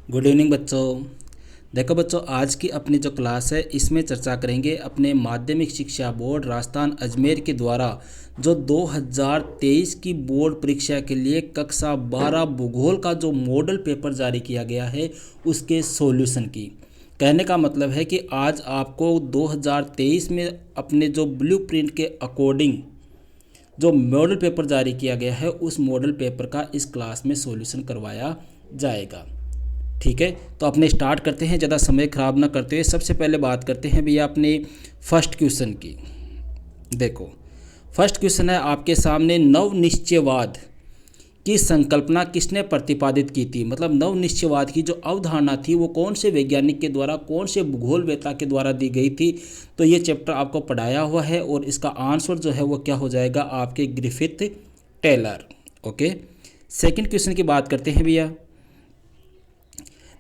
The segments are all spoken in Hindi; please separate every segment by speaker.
Speaker 1: गुड इवनिंग बच्चों। देखो बच्चों, आज की अपनी जो क्लास है इसमें चर्चा करेंगे अपने माध्यमिक शिक्षा बोर्ड राजस्थान अजमेर के द्वारा जो 2023 की बोर्ड परीक्षा के लिए कक्षा 12 भूगोल का जो मॉडल पेपर जारी किया गया है उसके सॉल्यूशन की। कहने का मतलब है कि आज आपको 2023 में अपने जो ब्लूप्रिंट के अकॉर्डिंग जो मॉडल पेपर जारी किया गया है उस मॉडल पेपर का इस क्लास में सॉल्यूशन करवाया जाएगा। ठीक है, तो अपने स्टार्ट करते हैं, ज़्यादा समय खराब ना करते हुए। सबसे पहले बात करते हैं भैया अपने फर्स्ट क्वेश्चन की। देखो, फर्स्ट क्वेश्चन है आपके सामने, नवनिश्चयवाद की संकल्पना किसने प्रतिपादित की थी। मतलब नवनिश्चयवाद की जो अवधारणा थी वो कौन से वैज्ञानिक के द्वारा, कौन से भूगोलवेत्ता के द्वारा दी गई थी। तो ये चैप्टर आपको पढ़ाया हुआ है और इसका आंसर जो है वो क्या हो जाएगा, आपके Griffith Taylor. Okay, second question की बात करते हैं भैया।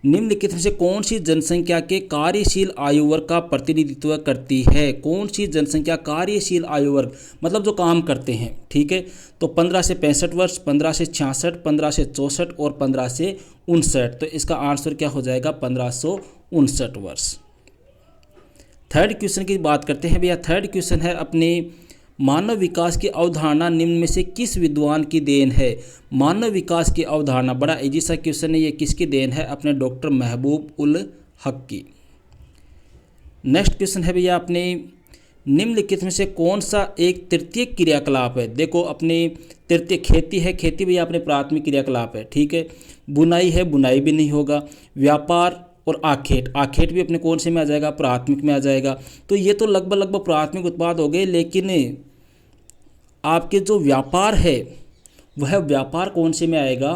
Speaker 1: निम्नलिखित में से कौन सी जनसंख्या के कार्यशील आयु वर्ग का प्रतिनिधित्व करती है। कौन सी जनसंख्या कार्यशील आयु वर्ग मतलब जो काम करते हैं। ठीक है, तो 15 से 65 वर्ष, 15 से 66, 15 से 64 और 15 से 59। तो इसका आंसर क्या हो जाएगा, 1559 वर्ष। थर्ड क्वेश्चन की बात करते हैं भैया। थर्ड क्वेश्चन है अपने, मानव विकास की अवधारणा निम्न में से किस विद्वान की देन है। मानव विकास की अवधारणा, बड़ा इजी सा क्वेश्चन है, ये किसकी देन है, अपने डॉक्टर महबूब उल हक की। नेक्स्ट क्वेश्चन है भैया अपने, निम्नलिखित में से कौन सा एक तृतीय क्रियाकलाप है। देखो अपने तृतीय खेती है, खेती भैया अपने प्राथमिक क्रियाकलाप है। ठीक है, बुनाई है, बुनाई भी नहीं होगा। व्यापार और आखेट, आखेट भी अपने कौन से में आ जाएगा, प्राथमिक में आ जाएगा। तो ये तो लगभग प्राथमिक उत्पाद हो गए, लेकिन आपके जो व्यापार है वह व्यापार कौन से में आएगा,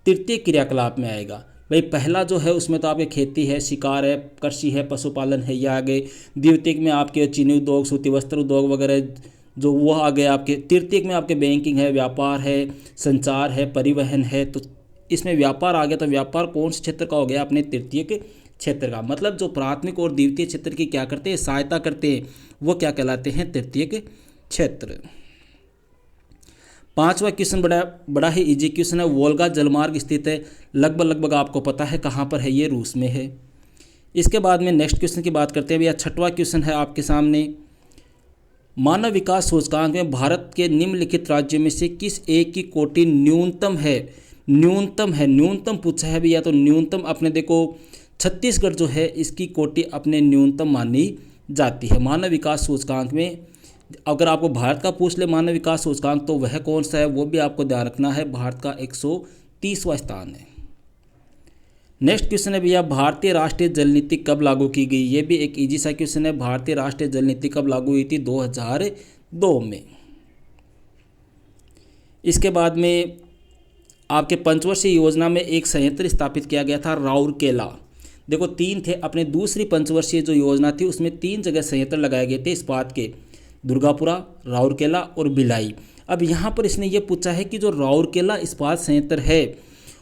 Speaker 1: तृतीय क्रियाकलाप में आएगा। भाई पहला जो है उसमें तो आपके खेती है, शिकार है, कृषि है, पशुपालन है, ये आ गए। द्वितीयक में आपके चीनी उद्योग, सूती वस्त्र उद्योग वगैरह जो वो आ गए आपके। तृतीयक में आपके बैंकिंग है, व्यापार है, संचार है, परिवहन है। तो इसमें व्यापार आ गया, तो व्यापार कौन से क्षेत्र का हो गया, अपने तृतीयक क्षेत्र का। मतलब जो प्राथमिक और द्वितीय क्षेत्र की क्या करते हैं, सहायता करते हैं, वो क्या कहलाते हैं, तृतीयक क्षेत्र। पांचवा क्वेश्चन बड़ा ही इजी क्वेश्चन है। वोल्गा जलमार्ग स्थित है, लगभग आपको पता है कहाँ पर है, ये रूस में है। इसके बाद में नेक्स्ट क्वेश्चन की बात करते हैं भैया। छठवां क्वेश्चन है आपके सामने, मानव विकास सूचकांक में भारत के निम्नलिखित राज्यों में से किस एक की कोटि न्यूनतम है। न्यूनतम पूछा है भैया, तो न्यूनतम अपने देखो छत्तीसगढ़ जो है इसकी कोटि अपने न्यूनतम मानी जाती है मानव विकास सूचकांक में। अगर आपको भारत का पूछ ले मानव विकास सूचकांक तो वह कौन सा है, वो भी आपको ध्यान रखना है, भारत का 130वां स्थान है। नेक्स्ट क्वेश्चन है भैया, भारतीय राष्ट्रीय जल नीति कब लागू की गई। ये भी एक इजी सा क्वेश्चन है। भारतीय राष्ट्रीय जल नीति कब लागू हुई थी, 2002 में। इसके बाद में आपके पंचवर्षीय योजना में एक संयंत्र स्थापित किया गया था, राउरकेला। देखो 3 थे अपने, दूसरी पंचवर्षीय जो योजना थी उसमें 3 जगह संयंत्र लगाए गए थे इस्पात के, दुर्गापुरा, राउरकेला और भिलाई। अब यहाँ पर इसने ये पूछा है कि जो राउरकेला इस्पात संयंत्र है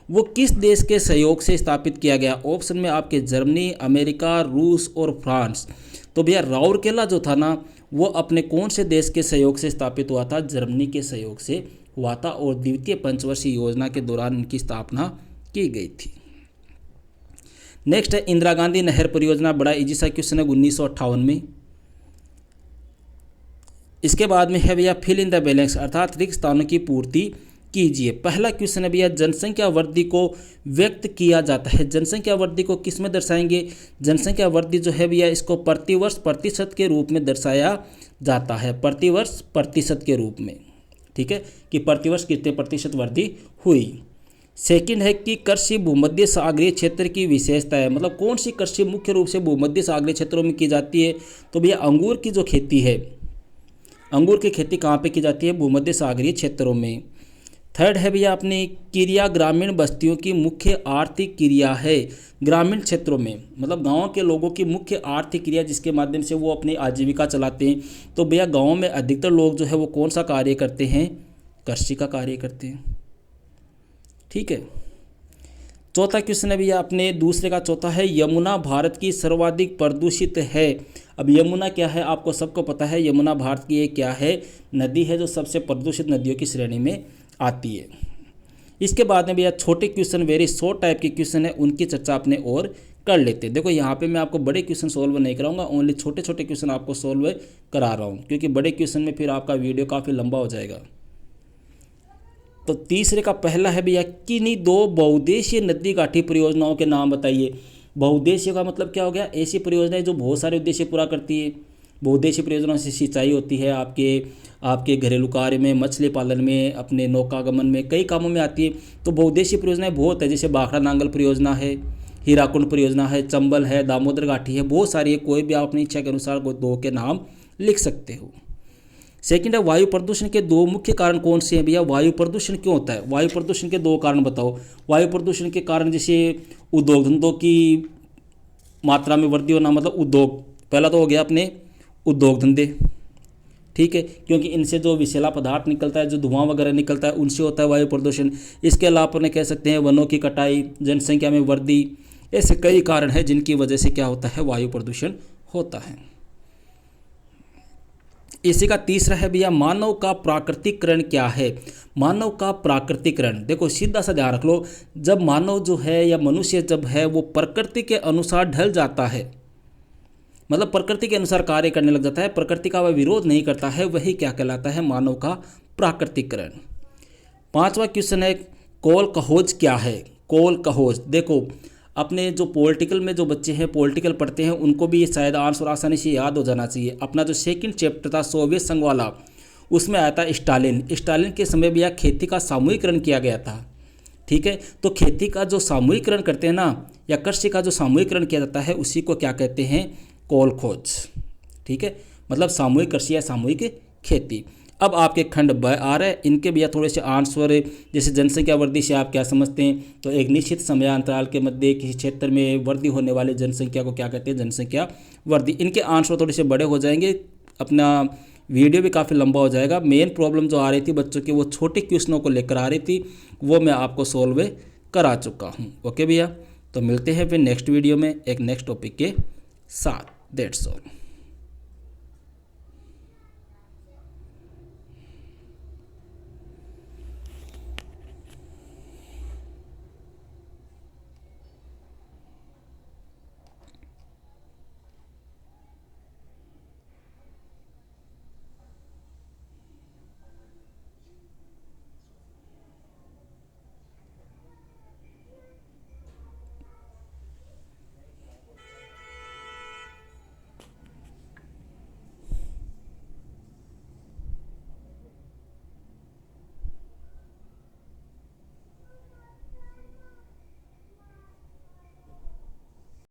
Speaker 1: वो किस देश के सहयोग से स्थापित किया गया। ऑप्शन में आपके जर्मनी, अमेरिका, रूस और फ्रांस। तो भैया राउरकेला जो था ना वो अपने कौन से देश के सहयोग से स्थापित हुआ था, जर्मनी के सहयोग से हुआ था और द्वितीय पंचवर्षीय योजना के दौरान इनकी स्थापना की गई थी। नेक्स्ट है इंदिरा गांधी नहर परियोजना, बड़ा इजी सा क्वेश्चन है, 1958 में। इसके बाद में है भैया फिल इन द बैलेंस, अर्थात रिक्त स्थानों की पूर्ति कीजिए। पहला क्वेश्चन है भैया, जनसंख्या वृद्धि को व्यक्त किया जाता है। जनसंख्या वृद्धि को किस में दर्शाएंगे, जनसंख्या वृद्धि जो है भैया इसको प्रतिवर्ष प्रतिशत के रूप में दर्शाया जाता है, प्रतिवर्ष प्रतिशत के रूप में। ठीक है, कि प्रतिवर्ष कितने प्रतिशत वृद्धि हुई। सेकंड है कि कृषि भूमध्य सागरीय क्षेत्र की विशेषता है। मतलब कौन सी कृषि मुख्य रूप से भूमध्य सागरीय क्षेत्रों में की जाती है, तो भैया अंगूर की जो खेती है, अंगूर की खेती कहाँ पे की जाती है, भूमध्य सागरीय क्षेत्रों में। थर्ड है भैया अपनी क्रिया ग्रामीण बस्तियों की मुख्य आर्थिक क्रिया है, ग्रामीण क्षेत्रों में मतलब गाँव के लोगों की मुख्य आर्थिक क्रिया जिसके माध्यम से वो अपनी आजीविका चलाते हैं। तो भैया गाँव में अधिकतर लोग जो है वो कौन सा कार्य करते हैं, कृषि का कार्य करते हैं। ठीक है, चौथा क्वेश्चन है भैया अपने दूसरे का चौथा है, यमुना भारत की सर्वाधिक प्रदूषित है। अब यमुना क्या है, आपको सबको पता है, यमुना भारत की एक क्या है, नदी है जो सबसे प्रदूषित नदियों की श्रेणी में आती है। इसके बाद में भैया छोटे क्वेश्चन, वेरी शॉर्ट टाइप के क्वेश्चन है, उनकी चर्चा अपने और कर लेते हैं। देखो यहाँ पे मैं आपको बड़े क्वेश्चन सोल्व नहीं कराऊंगा, ओनली छोटे छोटे क्वेश्चन आपको सोल्व करा रहा हूँ, क्योंकि बड़े क्वेश्चन में फिर आपका वीडियो काफ़ी लंबा हो जाएगा। तो तीसरे का पहला है भैया, किन्हीं दो बहुउद्देशीय नदी घाटी परियोजनाओं के नाम बताइए। बहुउद्देशीय का मतलब क्या हो गया, ऐसी परियोजनाएं जो बहुत सारे उद्देश्य पूरा करती है। बहुउद्देशीय परियोजनाओं से सिंचाई होती है, आपके घरेलू कार्य में, मछली पालन में, अपने नौकागमन में, कई कामों में आती है। तो बहुउद्देशीय परियोजनाएं बहुत है, जैसे भाखड़ा नांगल परियोजना है, हीराकुंड परियोजना है, चंबल है, दामोदर घाटी है, बहुत सारी है। कोई भी आप अपनी इच्छा के अनुसार दो के नाम लिख सकते हो। सेकंड है, वायु प्रदूषण के दो मुख्य कारण कौन से हैं भैया। वायु प्रदूषण क्यों होता है, वायु प्रदूषण के दो कारण बताओ। वायु प्रदूषण के कारण जैसे उद्योग धंधों की मात्रा में वृद्धि होना, मतलब उद्योग, पहला तो हो गया अपने उद्योग धंधे, ठीक है, क्योंकि इनसे जो विषैला पदार्थ निकलता है, जो धुआं वगैरह निकलता है, उनसे होता है वायु प्रदूषण। इसके अलावा अपने कह सकते हैं वनों की कटाई, जनसंख्या में वृद्धि, ऐसे कई कारण हैं जिनकी वजह से क्या होता है, वायु प्रदूषण होता है। इसी का तीसरा है भैया, मानव का प्राकृतिकरण क्या है। मानव का प्राकृतिकरण, देखो सीधा सा ध्यान रख लो, जब मानव जो है या मनुष्य जब है वो प्रकृति के अनुसार ढल जाता है, मतलब प्रकृति के अनुसार कार्य करने लग जाता है, प्रकृति का वह विरोध नहीं करता है, वही क्या कहलाता है, मानव का प्राकृतिकरण। पांचवा क्वेश्चन है, कोल कहोज क्या है। कोल कहोज, देखो अपने जो पॉलिटिकल में जो बच्चे हैं, पॉलिटिकल पढ़ते हैं, उनको भी ये शायद आंसर आसानी से याद हो जाना चाहिए। अपना जो सेकंड चैप्टर था सोवियत संघ वाला, उसमें आया था स्टालिन। स्टालिन के समय भी यह खेती का सामूहिकरण किया गया था, ठीक है। तो खेती का जो सामूहिकरण करते हैं ना, या कृषि का जो सामूहिकरण किया जाता है, उसी को क्या कहते हैं, कोल खोज, ठीक है, मतलब सामूहिक कृषि या सामूहिक खेती। अब आपके खंड ब आ रहे हैं, इनके भैया थोड़े से आंसर, जैसे जनसंख्या वृद्धि से आप क्या समझते हैं, तो एक निश्चित समयांतराल के मध्य किसी क्षेत्र में वृद्धि होने वाली जनसंख्या को क्या कहते हैं, जनसंख्या वृद्धि। इनके आंसर थोड़े से बड़े हो जाएंगे, अपना वीडियो भी काफ़ी लंबा हो जाएगा। मेन प्रॉब्लम जो आ रही थी बच्चों की, वो छोटे क्वेश्चनों को लेकर आ रही थी, वो मैं आपको सोल्व करा चुका हूँ। ओके भैया, तो मिलते हैं फिर नेक्स्ट वीडियो में एक नेक्स्ट टॉपिक के साथ। That's all.